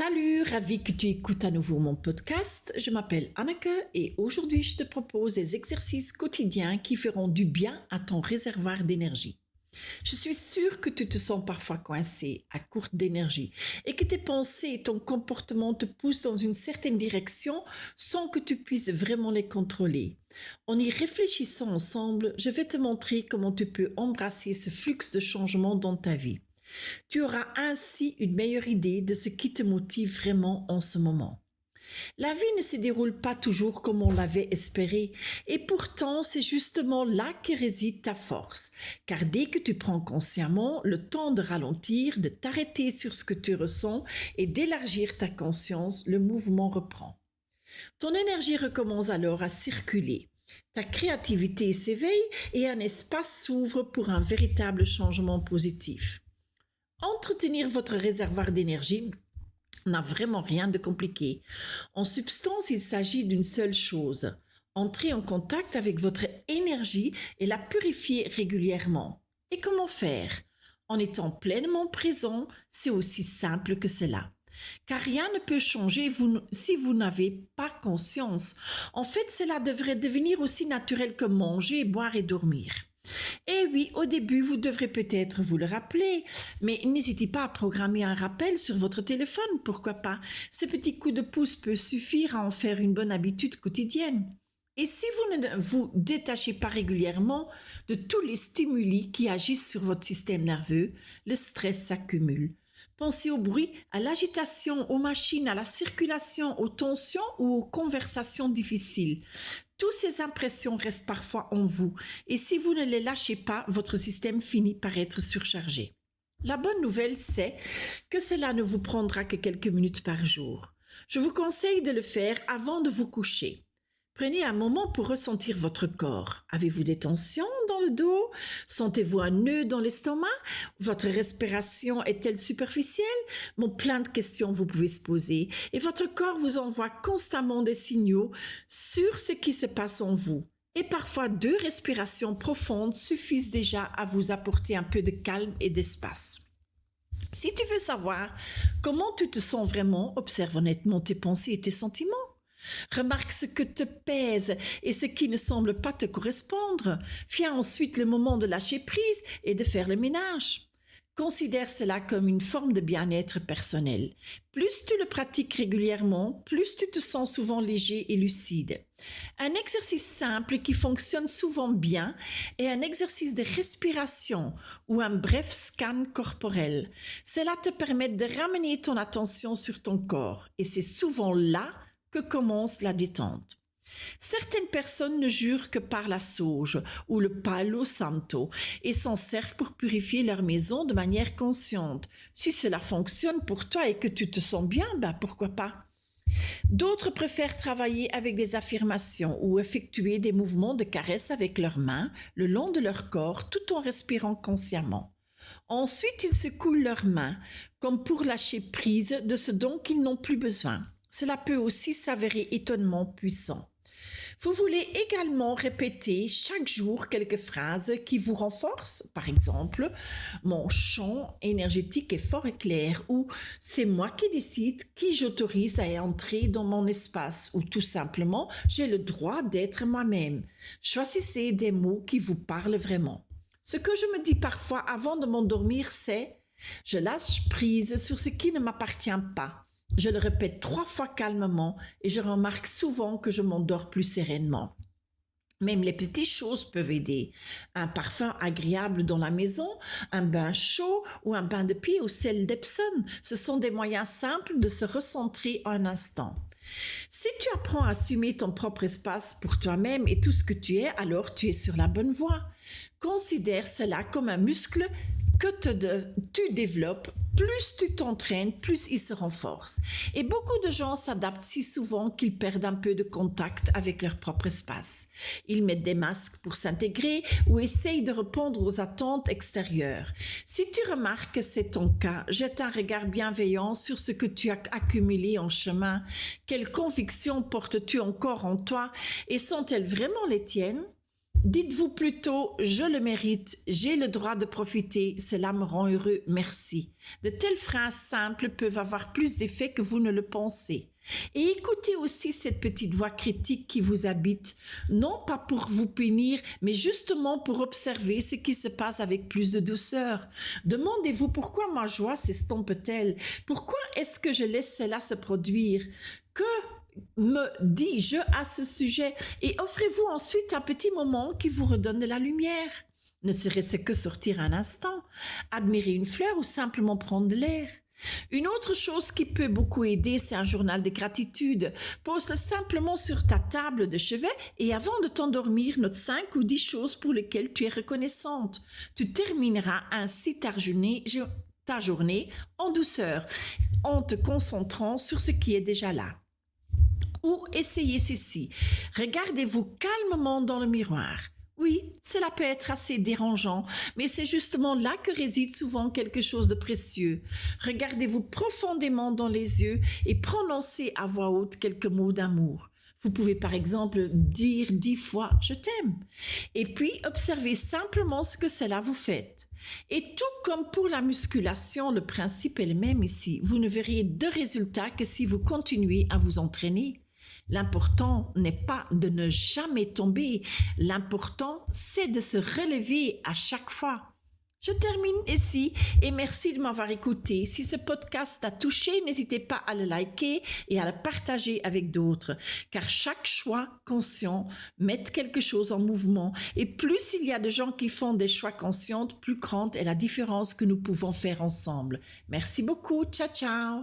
Salut, ravi que tu écoutes à nouveau mon podcast. Je m'appelle Anneke et aujourd'hui je te propose des exercices quotidiens qui feront du bien à ton réservoir d'énergie. Je suis sûre que tu te sens parfois coincé, à court d'énergie et que tes pensées et ton comportement te poussent dans une certaine direction sans que tu puisses vraiment les contrôler. En y réfléchissant ensemble, je vais te montrer comment tu peux embrasser ce flux de changement dans ta vie. Tu auras ainsi une meilleure idée de ce qui te motive vraiment en ce moment. La vie ne se déroule pas toujours comme on l'avait espéré et pourtant c'est justement là que réside ta force. Car dès que tu prends consciemment le temps de ralentir, de t'arrêter sur ce que tu ressens et d'élargir ta conscience, le mouvement reprend. Ton énergie recommence alors à circuler. Ta créativité s'éveille et un espace s'ouvre pour un véritable changement positif. Entretenir votre réservoir d'énergie n'a vraiment rien de compliqué. En substance, il s'agit d'une seule chose. Entrer en contact avec votre énergie et la purifier régulièrement. Et comment faire? En étant pleinement présent, c'est aussi simple que cela. Car rien ne peut changer si vous n'avez pas conscience. En fait, cela devrait devenir aussi naturel que manger, boire et dormir. Et oui, au début, vous devrez peut-être vous le rappeler, mais n'hésitez pas à programmer un rappel sur votre téléphone, pourquoi pas. Ce petit coup de pouce peut suffire à en faire une bonne habitude quotidienne. Et si vous ne vous détachez pas régulièrement de tous les stimuli qui agissent sur votre système nerveux, le stress s'accumule. Pensez au bruit, à l'agitation, aux machines, à la circulation, aux tensions ou aux conversations difficiles. Toutes ces impressions restent parfois en vous et si vous ne les lâchez pas, votre système finit par être surchargé. La bonne nouvelle, c'est que cela ne vous prendra que quelques minutes par jour. Je vous conseille de le faire avant de vous coucher. Prenez un moment pour ressentir votre corps. Avez-vous des tensions dans le dos? Sentez-vous un nœud dans l'estomac? Votre respiration est-elle superficielle? Plein de questions vous pouvez se poser. Et votre corps vous envoie constamment des signaux sur ce qui se passe en vous. Et parfois 2 respirations profondes suffisent déjà à vous apporter un peu de calme et d'espace. Si tu veux savoir comment tu te sens vraiment, observe honnêtement tes pensées et tes sentiments. Remarque ce que te pèse et ce qui ne semble pas te correspondre. Viens ensuite le moment de lâcher prise et de faire le ménage. Considère cela comme une forme de bien-être personnel. Plus tu le pratiques régulièrement, plus tu te sens souvent léger et lucide. Un exercice simple qui fonctionne souvent bien est un exercice de respiration ou un bref scan corporel. Cela te permet de ramener ton attention sur ton corps et c'est souvent là que commence la détente. Certaines personnes ne jurent que par la sauge ou le palo santo et s'en servent pour purifier leur maison de manière consciente. Si cela fonctionne pour toi et que tu te sens bien, pourquoi pas? D'autres préfèrent travailler avec des affirmations ou effectuer des mouvements de caresse avec leurs mains le long de leur corps tout en respirant consciemment. Ensuite, ils secouent leurs mains comme pour lâcher prise de ce dont ils n'ont plus besoin. Cela peut aussi s'avérer étonnamment puissant. Vous voulez également répéter chaque jour quelques phrases qui vous renforcent. Par exemple, mon champ énergétique est fort et clair ou c'est moi qui décide qui j'autorise à entrer dans mon espace ou tout simplement j'ai le droit d'être moi-même. Choisissez des mots qui vous parlent vraiment. Ce que je me dis parfois avant de m'endormir, c'est je lâche prise sur ce qui ne m'appartient pas. Je le répète 3 fois calmement et je remarque souvent que je m'endors plus sereinement. Même les petites choses peuvent aider. Un parfum agréable dans la maison, un bain chaud ou un bain de pied au sel d'Epsom. Ce sont des moyens simples de se recentrer un instant. Si tu apprends à assumer ton propre espace pour toi-même et tout ce que tu es, alors tu es sur la bonne voie. Considère cela comme un muscle que tu développes, plus tu t'entraînes, plus il se renforce. Et beaucoup de gens s'adaptent si souvent qu'ils perdent un peu de contact avec leur propre espace. Ils mettent des masques pour s'intégrer ou essayent de répondre aux attentes extérieures. Si tu remarques que c'est ton cas, jette un regard bienveillant sur ce que tu as accumulé en chemin. Quelles convictions portes-tu encore en toi et sont-elles vraiment les tiennes? Dites-vous plutôt, je le mérite, j'ai le droit de profiter, cela me rend heureux, merci. De telles phrases simples peuvent avoir plus d'effet que vous ne le pensez. Et écoutez aussi cette petite voix critique qui vous habite, non pas pour vous punir, mais justement pour observer ce qui se passe avec plus de douceur. Demandez-vous pourquoi ma joie s'estompe-t-elle? Pourquoi est-ce que je laisse cela se produire? Que me dis-je à ce sujet? Et offrez-vous ensuite un petit moment qui vous redonne de la lumière. Ne serait-ce que sortir un instant, admirer une fleur ou simplement prendre de l'air. Une autre chose qui peut beaucoup aider, c'est un journal de gratitude. Pose-le simplement sur ta table de chevet et avant de t'endormir, note 5 ou 10 choses pour lesquelles tu es reconnaissante. Tu termineras ainsi ta journée en douceur, en te concentrant sur ce qui est déjà là. Ou essayez ceci. Regardez-vous calmement dans le miroir. Oui, cela peut être assez dérangeant, mais c'est justement là que réside souvent quelque chose de précieux. Regardez-vous profondément dans les yeux et prononcez à voix haute quelques mots d'amour. Vous pouvez par exemple dire 10 fois « je t'aime » et puis observez simplement ce que cela vous fait. Et tout comme pour la musculation, le principe est le même ici. Vous ne verriez de résultat que si vous continuez à vous entraîner. L'important n'est pas de ne jamais tomber, l'important c'est de se relever à chaque fois. Je termine ici et merci de m'avoir écouté. Si ce podcast t'a touché, n'hésitez pas à le liker et à le partager avec d'autres, car chaque choix conscient met quelque chose en mouvement et plus il y a de gens qui font des choix conscients, plus grande est la différence que nous pouvons faire ensemble. Merci beaucoup, ciao ciao.